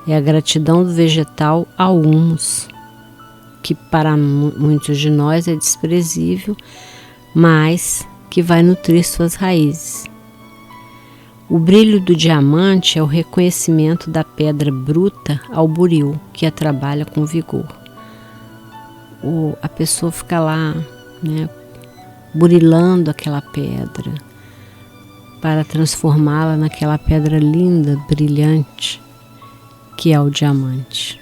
É a gratidão do vegetal ao humus, que para muitos de nós é desprezível, mas que vai nutrir suas raízes. O brilho do diamante é o reconhecimento da pedra bruta ao buril, que a trabalha com vigor. A pessoa fica lá, né, burilando aquela pedra para transformá-la naquela pedra linda, brilhante, que é o diamante.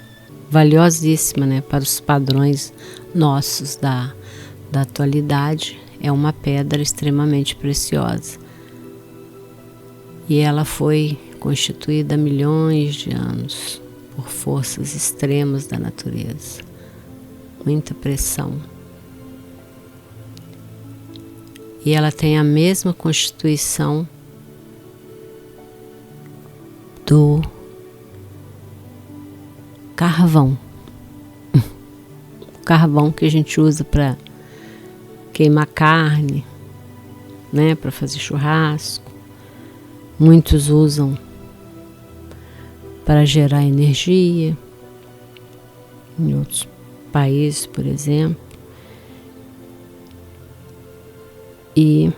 valiosíssima, né, para os padrões nossos da atualidade. É uma pedra extremamente preciosa. E ela foi constituída há milhões de anos por forças extremas da natureza. Muita pressão. E ela tem a mesma constituição do carvão. O carvão que a gente usa para queimar carne, né, para fazer churrasco. Muitos usam para gerar energia, em outros países, por exemplo. E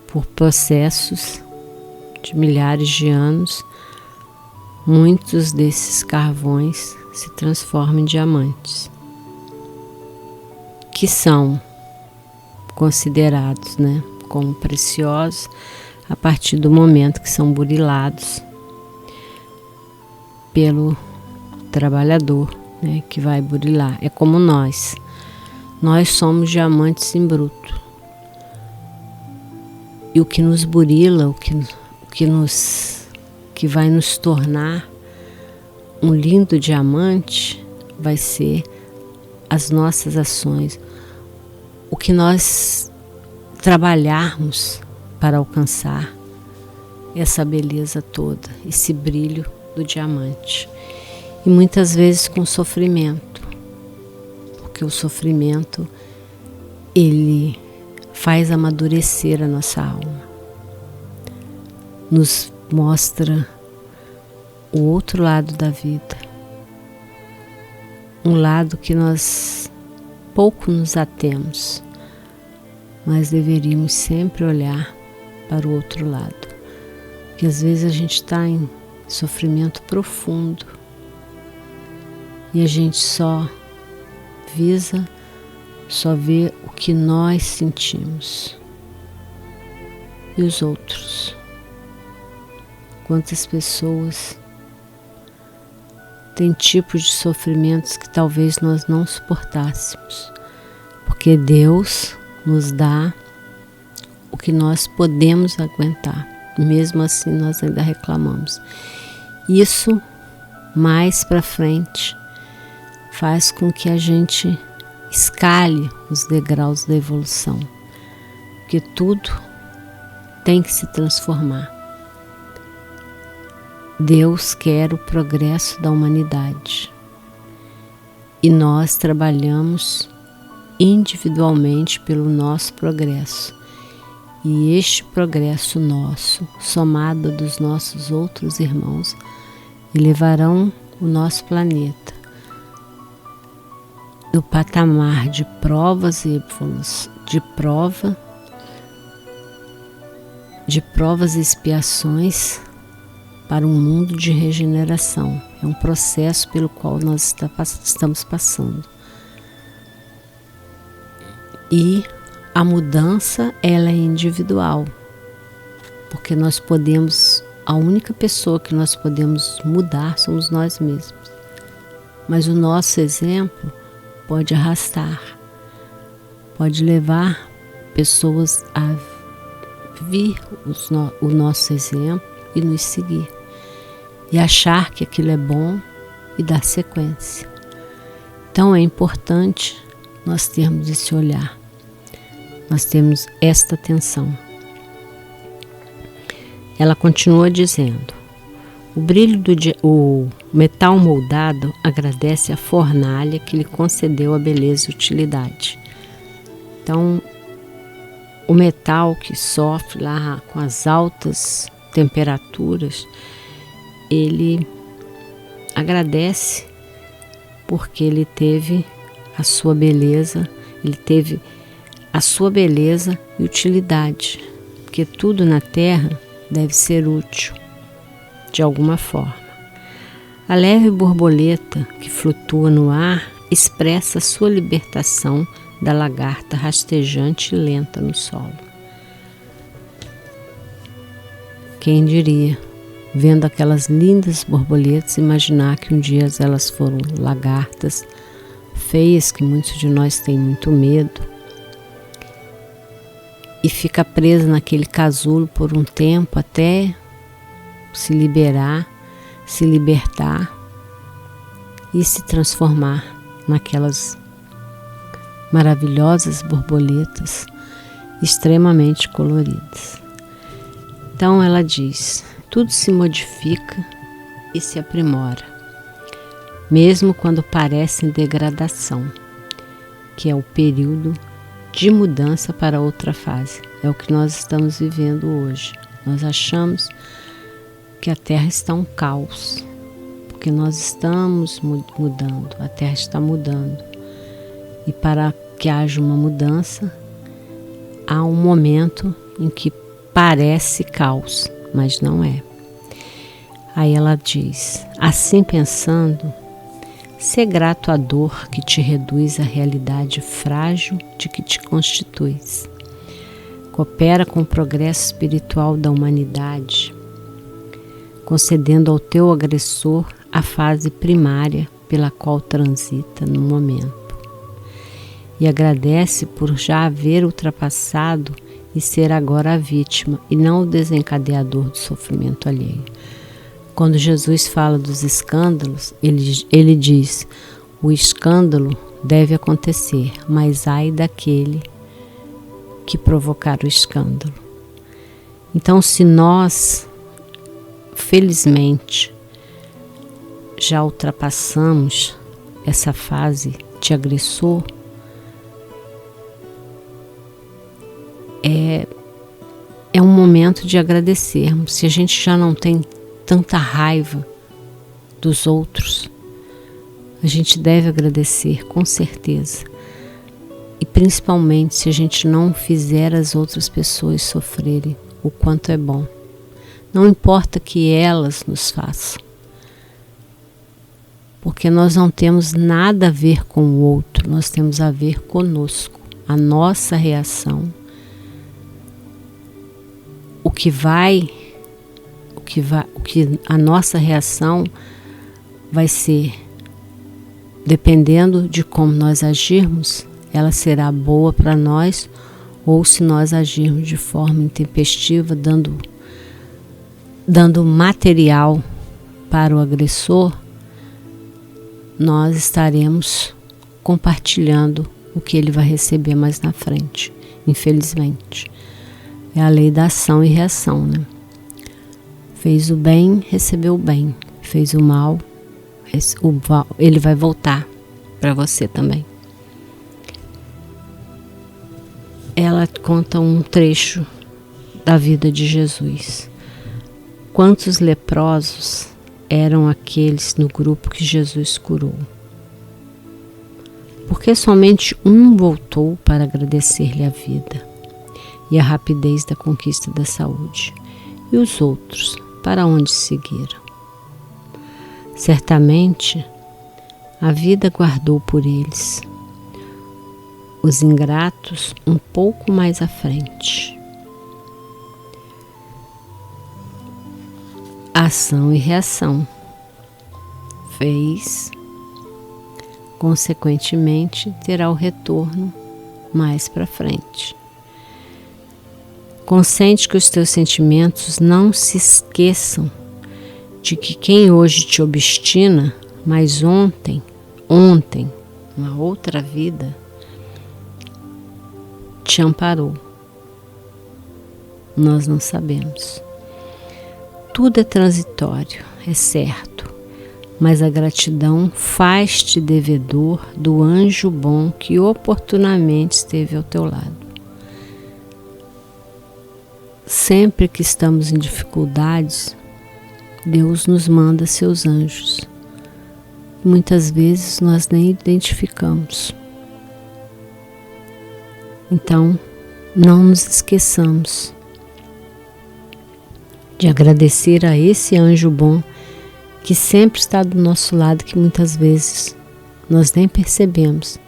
por processos de milhares de anos, muitos desses carvões se transformam em diamantes, que são considerados, né, como preciosos a partir do momento que são burilados pelo trabalhador, né, que vai burilar. É como nós somos diamantes em bruto. E o que nos burila, o que vai nos tornar um lindo diamante vai ser as nossas ações, o que nós trabalharmos para alcançar essa beleza toda, esse brilho do diamante. E muitas vezes com sofrimento, porque o sofrimento ele faz amadurecer a nossa alma, nos mostra o outro lado da vida, um lado que nós pouco nos atemos, mas deveríamos sempre olhar para o outro lado, porque às vezes a gente está em sofrimento profundo e a gente só vê o que nós sentimos e os outros. Quantas pessoas têm tipos de sofrimentos que talvez nós não suportássemos, porque Deus nos dá o que nós podemos aguentar, mesmo assim nós ainda reclamamos. Isso mais para frente faz com que a gente escale os degraus da evolução, porque tudo tem que se transformar. Deus quer o progresso da humanidade e nós trabalhamos individualmente pelo nosso progresso. E este progresso nosso, somado dos nossos outros irmãos, elevarão o nosso planeta do patamar de provas e provas e expiações para um mundo de regeneração. É um processo pelo qual nós estamos passando. E a mudança, ela é individual, porque a única pessoa que nós podemos mudar somos nós mesmos. Mas o nosso exemplo pode arrastar, pode levar pessoas a vir o nosso exemplo e nos seguir, e achar que aquilo é bom e dar sequência. Então é importante nós termos esse olhar, nós temos esta atenção. Ela continua dizendo: o metal moldado agradece a fornalha que lhe concedeu a beleza e utilidade. Então, o metal que sofre lá com as altas temperaturas, ele agradece porque ele teve a sua beleza, e utilidade, porque tudo na Terra deve ser útil de alguma forma. A leve borboleta que flutua no ar expressa sua libertação da lagarta rastejante e lenta no solo. Quem diria vendo aquelas lindas borboletas, imaginar que um dia elas foram lagartas feias, que muitos de nós têm muito medo, e fica presa naquele casulo por um tempo até se liberar, se libertar e se transformar naquelas maravilhosas borboletas extremamente coloridas. Então ela diz: tudo se modifica e se aprimora, mesmo quando parece em degradação, que é o período de mudança para outra fase. É o que nós estamos vivendo hoje. Nós achamos que a Terra está um caos, porque nós estamos mudando, a Terra está mudando. E para que haja uma mudança, há um momento em que parece caos, mas não é. Aí ela diz: assim pensando, sê grato à dor que te reduz à realidade frágil de que te constituis. Coopera com o progresso espiritual da humanidade, concedendo ao teu agressor a fase primária pela qual transita no momento. E agradece por já haver ultrapassado e ser agora a vítima e não o desencadeador do sofrimento alheio. Quando Jesus fala dos escândalos, ele diz: o escândalo deve acontecer, mas ai daquele que provocar o escândalo. Então, se nós, felizmente, já ultrapassamos essa fase de agressor, é um momento de agradecermos. Se a gente já não tem tanta raiva dos outros, a gente deve agradecer, com certeza. E principalmente se a gente não fizer as outras pessoas sofrerem o quanto é bom. Não importa que elas nos façam, porque nós não temos nada a ver com o outro, nós temos a ver conosco, a nossa reação. A nossa reação vai ser, dependendo de como nós agirmos, ela será boa para nós, ou se nós agirmos de forma intempestiva, dando material para o agressor, nós estaremos compartilhando o que ele vai receber mais na frente, infelizmente. É a lei da ação e reação, né? Fez o bem, recebeu o bem. Fez o mal, ele vai voltar para você também. Ela conta um trecho da vida de Jesus. Quantos leprosos eram aqueles no grupo que Jesus curou? Porque somente um voltou para agradecer-lhe a vida e a rapidez da conquista da saúde. E os outros, para onde seguiram? Certamente, a vida guardou por eles os ingratos um pouco mais à frente. Ação e reação. Fez, consequentemente, terá o retorno mais para frente. Consente que os teus sentimentos não se esqueçam de que quem hoje te obstina, mas ontem, uma outra vida, te amparou. Nós não sabemos. Tudo é transitório, é certo, mas a gratidão faz-te devedor do anjo bom que oportunamente esteve ao teu lado. Sempre que estamos em dificuldades, Deus nos manda seus anjos. Muitas vezes nós nem identificamos. Então, não nos esqueçamos de agradecer a esse anjo bom que sempre está do nosso lado, que muitas vezes nós nem percebemos.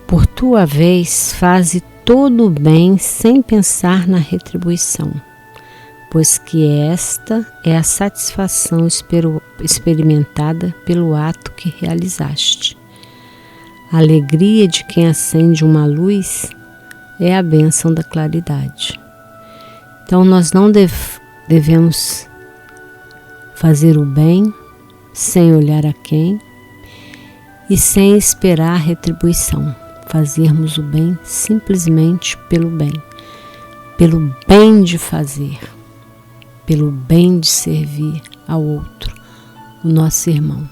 Por tua vez, faze todo o bem sem pensar na retribuição. pois que esta é a satisfação experimentada pelo ato que realizaste. A alegria de quem acende uma luz é a bênção da claridade. Então nós não devemos fazer o bem sem olhar a quem e sem esperar a retribuição. Fazermos o bem simplesmente pelo bem de fazer, pelo bem de servir ao outro, o nosso irmão.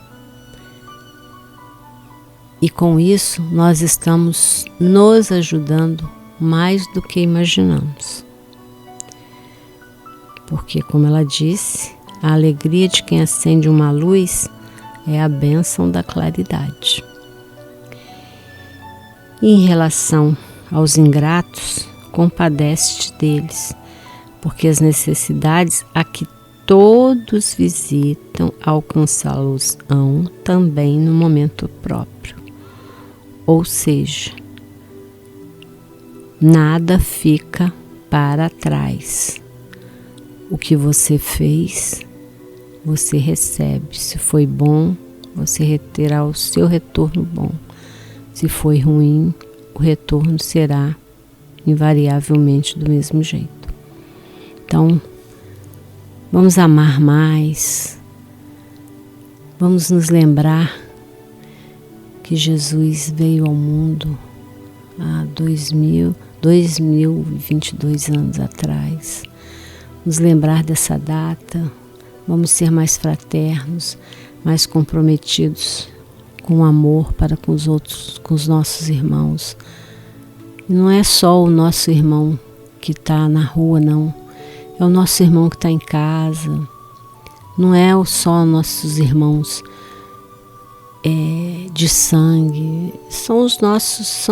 E com isso nós estamos nos ajudando mais do que imaginamos. Porque, como ela disse, a alegria de quem acende uma luz é a bênção da claridade. E em relação aos ingratos, compadece-te deles, porque as necessidades a que todos visitam alcançá-los-ão também no momento próprio. Ou seja, nada fica para trás. O que você fez, você recebe. Se foi bom, você terá o seu retorno bom. Se foi ruim, o retorno será invariavelmente do mesmo jeito. Então, vamos amar mais. Vamos nos lembrar que Jesus veio ao mundo há 2022 anos atrás. Nos lembrar dessa data, vamos ser mais fraternos, mais comprometidos com amor para com os outros, com os nossos irmãos. E não é só o nosso irmão que está na rua, não. É o nosso irmão que está em casa. Não é só nossos irmãos de sangue. São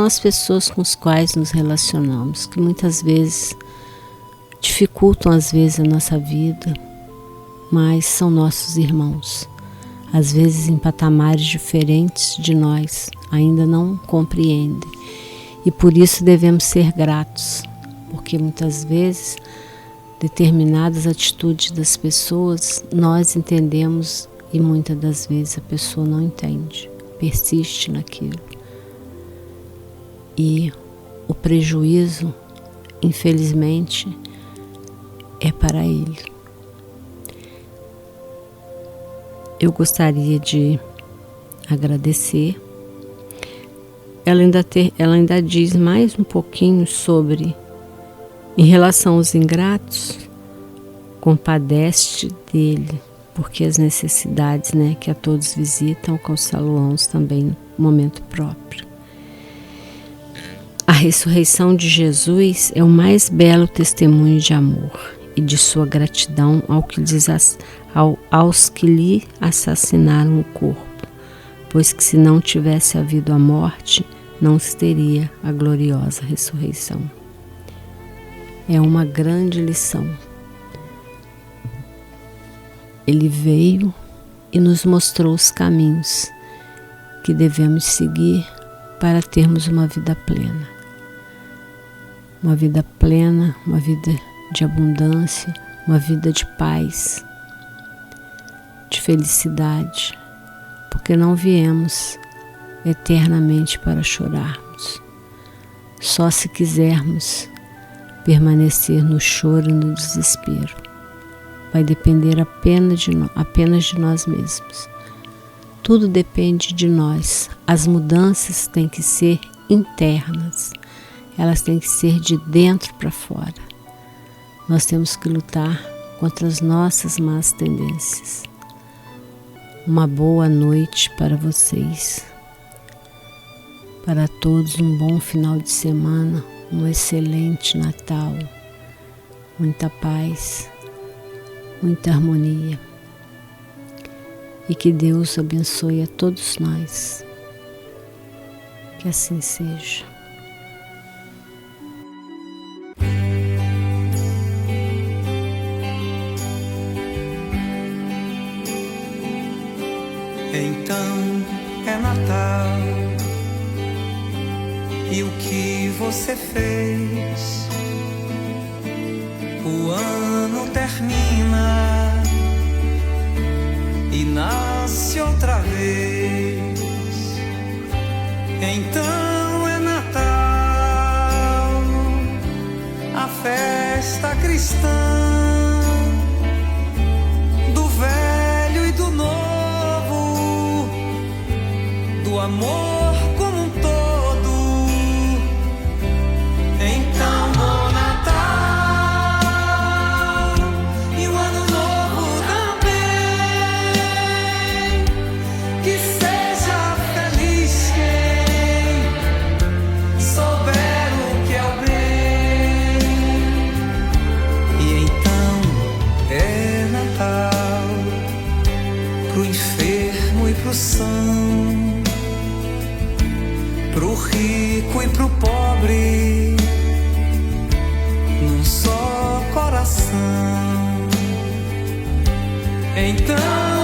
as pessoas com as quais nos relacionamos, que muitas vezes dificultam a nossa vida, mas são nossos irmãos. Às vezes em patamares diferentes de nós, ainda não compreendem. E por isso devemos ser gratos, porque muitas vezes determinadas atitudes das pessoas nós entendemos e muitas das vezes a pessoa não entende, persiste naquilo. E o prejuízo, infelizmente, é para ele. Eu gostaria de agradecer. Ela ainda diz mais um pouquinho sobre, em relação aos ingratos, compadece-te dele, porque as necessidades, que a todos visitam, alcançá-los também no momento próprio. A ressurreição de Jesus é o mais belo testemunho de amor e de sua gratidão aos que lhe assassinaram o corpo, pois que se não tivesse havido a morte, não se teria a gloriosa ressurreição. É uma grande lição. Ele veio e nos mostrou os caminhos que devemos seguir para termos uma vida plena. Uma vida plena, uma vida de abundância, uma vida de paz, de felicidade, porque não viemos eternamente para chorarmos. Só se quisermos permanecer no choro e no desespero. Vai depender apenas de nós mesmos. Tudo depende de nós. As mudanças têm que ser internas. Elas têm que ser de dentro para fora. Nós temos que lutar contra as nossas más tendências. Uma boa noite para vocês. Para todos um bom final de semana, um excelente Natal. Muita paz, muita harmonia. E que Deus abençoe a todos nós. Que assim seja. Então é Natal, e o que você fez? O ano termina termina e nasce outra vez. Então é Natal, a festa cristã, do velho e do novo, do amor como um todo. Então bom Natal e um ano novo também, que seja feliz quem souber o que é o bem. E então é Natal pro enfermo e pro são, pro rico e pro pobre, num só coração. Então